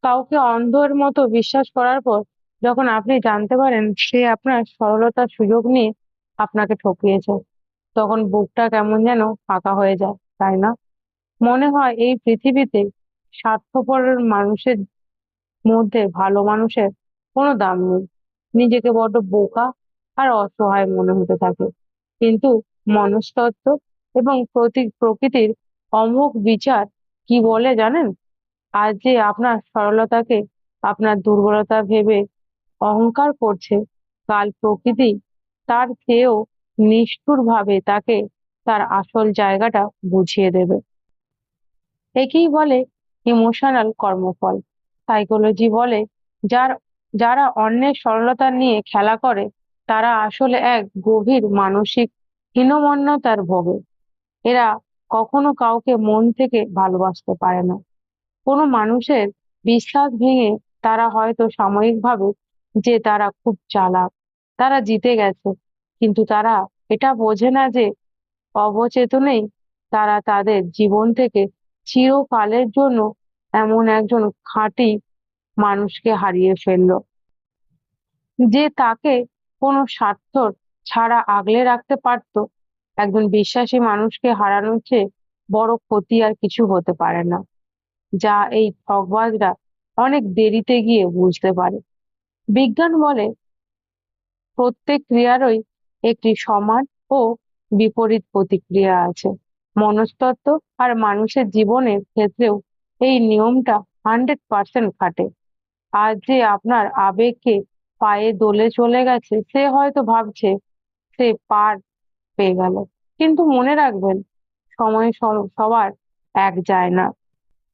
কাউকে অন্ধের মতো বিশ্বাস করার পর যখন আপনি জানতে পারেন সে আপনার সরলতার সুযোগ নিয়ে আপনাকে ঠকিয়েছে, তখন বুকটা কেমন যেন ফাঁকা হয়ে যায়, তাই না? মনে হয় এই পৃথিবীতে স্বার্থপর মানুষের মধ্যে ভালো মানুষের কোনো দাম নেই। নিজেকে বড্ড বোকা আর অসহায় মনে হতে থাকে। কিন্তু মনস্তত্ত্ব এবং প্রকৃতির অমোঘ বিচার কি বলে জানেন? আজ যে আপনার সরলতাকে আপনার দুর্বলতা ভেবে অহংকার করছে, কাল প্রকৃতি তার চেয়েও নিষ্ঠুরভাবে তাকে তার আসল জায়গাটা বুঝিয়ে দেবে। একেই বলে ইমোশনাল কর্মফল। সাইকোলজি বলে যার যারা অন্যের সরলতা নিয়ে খেলা করে তারা আসলে এক গভীর মানসিক হীনমন্যতার ভোগে। এরা কখনো কাউকে মন থেকে ভালোবাসতে পারে না। কোনো মানুষের বিশ্বাস ভেঙে তারা হয়তো সাময়িক ভাবে যে তারা খুব চালাক, তারা জিতে গেছে, কিন্তু তারা এটা বোঝে না যে অবচেতনেই তারা তাদের জীবন থেকে চিরকালের জন্য এমন একজন খাঁটি মানুষকে হারিয়ে ফেললো, যে তাকে কোনো স্বার্থ ছাড়া আগলে রাখতে পারতো। একজন বিশ্বাসী মানুষকে হারানোর চেয়ে বড় ক্ষতি আর কিছু হতে পারে না, যা এই ঠগবাজরা অনেক দেরিতে গিয়ে বুঝতে পারে। বিজ্ঞান বলে প্রত্যেক ক্রিয়ারই একটি সমান ও বিপরীত প্রতিক্রিয়া আছে। মনস্তত্ত্ব আর মানুষের জীবনের ক্ষেত্রেও এই নিয়মটা 100% খাটে। আজ যে আপনার আবেগকে পায়ে দোলে চলে গেছে সে হয়তো ভাবছে সে পার পেয়ে গেল, কিন্তু মনে রাখবেন সময় সবার এক যায় না।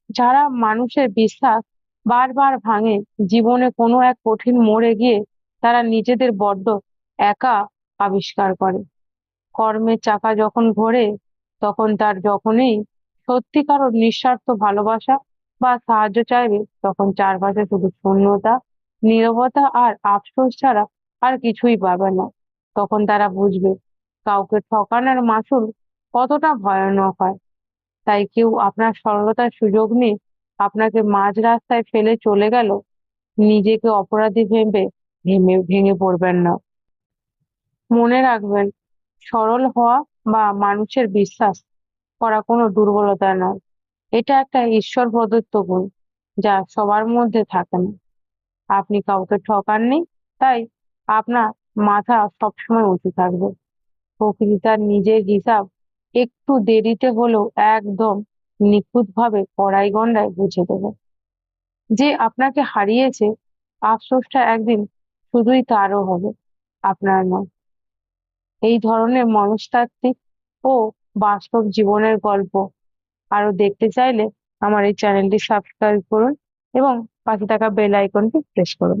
যারা মানুষের বিশ্বাস বারবার ভাঙে, জীবনে কোনো এক কঠিন মোড়ে গিয়ে তারা নিজেদের বড্ড একা আবিষ্কার করে। কর্মের চাকা যখন ঘোরে তখন তার যখনই সত্যিকার নিঃস্বার্থ ভালোবাসা বা সাহায্য চাইবে তখন চারপাশে শুধু শূন্যতা, নীরবতা আর আফসোস ছাড়া আর কিছুই পাবে না। তখন তারা বুঝবে কাউকে ঠকানোর মাসুল কতটা ভয়ানক হয়। তাই কেউ আপনার সরলতার সুযোগ নিয়ে আপনাকে মাঝ রাস্তায় ফেলে চলে গেল, নিজেকে অপরাধী ভেবে ভেঙে পড়বেন না। মনে রাখবেন, সরল হওয়া বা মানুষের বিশ্বাস করা কোনো দুর্বলতা নয়। এটা একটা ঈশ্বর প্রদত্ত গুণ যা সবার মধ্যে থাকে না। আপনি কাউকে ঠকাননি, তাই আপনার মাথা সবসময় উঁচু থাকবে। প্রকৃতি তার নিজের হিসাব একটু দেরিতে হলেও একদম নিখুঁতভাবে কড়াই গন্ডায় বুঝে দেবে। যে আপনাকে হারিয়েছে, আফসোসটা একদিন শুধুই তারও হবে, আপনার নয়। এই ধরনের মনস্তাত্ত্বিক ও বাস্তব জীবনের গল্প আরো দেখতে চাইলে আমার এই চ্যানেলটি সাবস্ক্রাইব করুন এবং পাশে থাকা বেল আইকনটি প্রেস করুন।